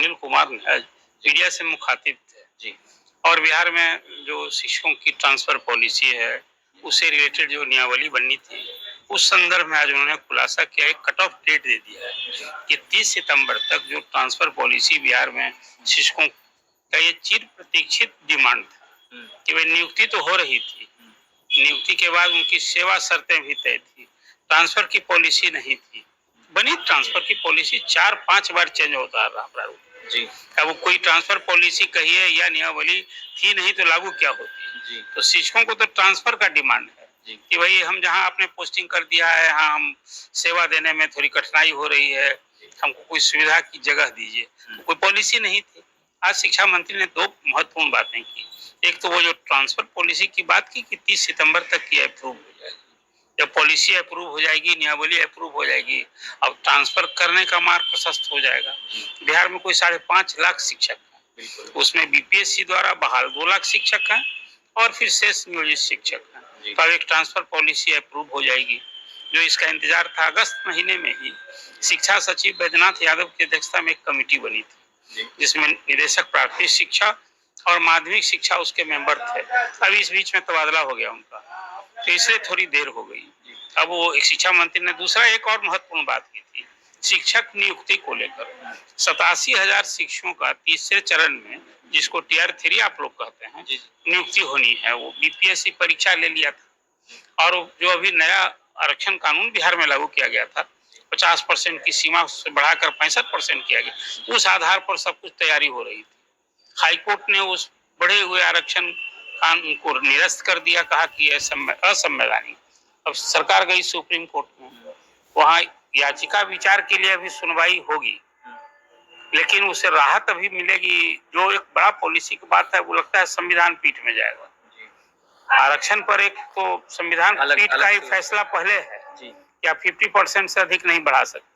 Sunil Kumar media से मुखातिब थे जी। और बिहार में जो शिक्षकों की ट्रांसफर पॉलिसी है उससे रिलेटेड जो नियमावली बननी थी उस संदर्भ में आज उन्होंने खुलासा किया, एक कट ऑफ डेट दे दिया है कि 30 सितंबर तक जो ट्रांसफर पॉलिसी बिहार में शिक्षकों का ये चिर प्रतीक्षित डिमांड था कि वे नियुक्ति तो हो रही थी, नियुक्ति के बाद उनकी सेवा शर्तें भी तय थी, ट्रांसफर की पॉलिसी नहीं थी। बनी ट्रांसफर की पॉलिसी 4-5 बार चेंज होता रहा प्रारूप जी। अब कोई ट्रांसफर पॉलिसी कहिए या नियमावली थी नहीं तो लागू क्या होती जी। तो शिक्षकों को तो ट्रांसफर का डिमांड है जी। कि भाई हम जहां आपने पोस्टिंग कर दिया है, हाँ हम सेवा देने में थोड़ी कठिनाई हो रही है, हमको कोई सुविधा की जगह दीजिए। तो कोई पॉलिसी नहीं थी। आज शिक्षा मंत्री ने 2 महत्वपूर्ण बातें की। एक तो वो जो ट्रांसफर पॉलिसी की बात की कि 30 सितंबर तक की अप्रूव हो जाएगी। जब पॉलिसी अप्रूव हो जाएगी, नियमावली अप्रूव हो जाएगी, अब ट्रांसफर करने का मार्ग प्रशस्त हो जाएगा। बिहार में कोई 5.5 लाख शिक्षक हैं, उसमें बीपीएससी द्वारा बहाल 2 लाख शिक्षक हैं और फिर शेष नियोजित शिक्षक हैं। तो अब एक ट्रांसफर पॉलिसी अप्रूव हो जाएगी। जो इसका इंतजार था, अगस्त महीने में ही शिक्षा सचिव बैद्यनाथ यादव की अध्यक्षता में एक कमेटी बनी थी जिसमें निदेशक प्राथमिक शिक्षा और माध्यमिक शिक्षा उसके मेंबर थे। अभी इस बीच में तबादला हो गया उनका, तो इसलिए थोड़ी देर हो गई। अब वो एक शिक्षा मंत्री ने दूसरा एक और महत्वपूर्ण बात की थी शिक्षक नियुक्ति को लेकर। 87,000 शिक्षकों का तीसरे चरण में, जिसको टियर 3 आप लोग कहते हैं, नियुक्ति होनी है। वो बीपीएससी परीक्षा ले लिया था और जो अभी नया आरक्षण कानून बिहार में लागू किया गया था, 50% की सीमा से बढ़ाकर 65% किया गया, उस आधार पर सब कुछ तैयारी हो रही थी। हाईकोर्ट ने उस बढ़े हुए आरक्षण कानून को निरस्त कर दिया, कहा कि यह असंवैधानिक। अब सरकार गई सुप्रीम कोर्ट में, वहां याचिका विचार के लिए अभी सुनवाई होगी, लेकिन उसे राहत अभी मिलेगी। जो एक बड़ा पॉलिसी की बात है वो लगता है संविधान पीठ में जाएगा। आरक्षण पर एक तो संविधान पीठ का ही फैसला पहले है कि आप 50% से अधिक नहीं बढ़ा सकते।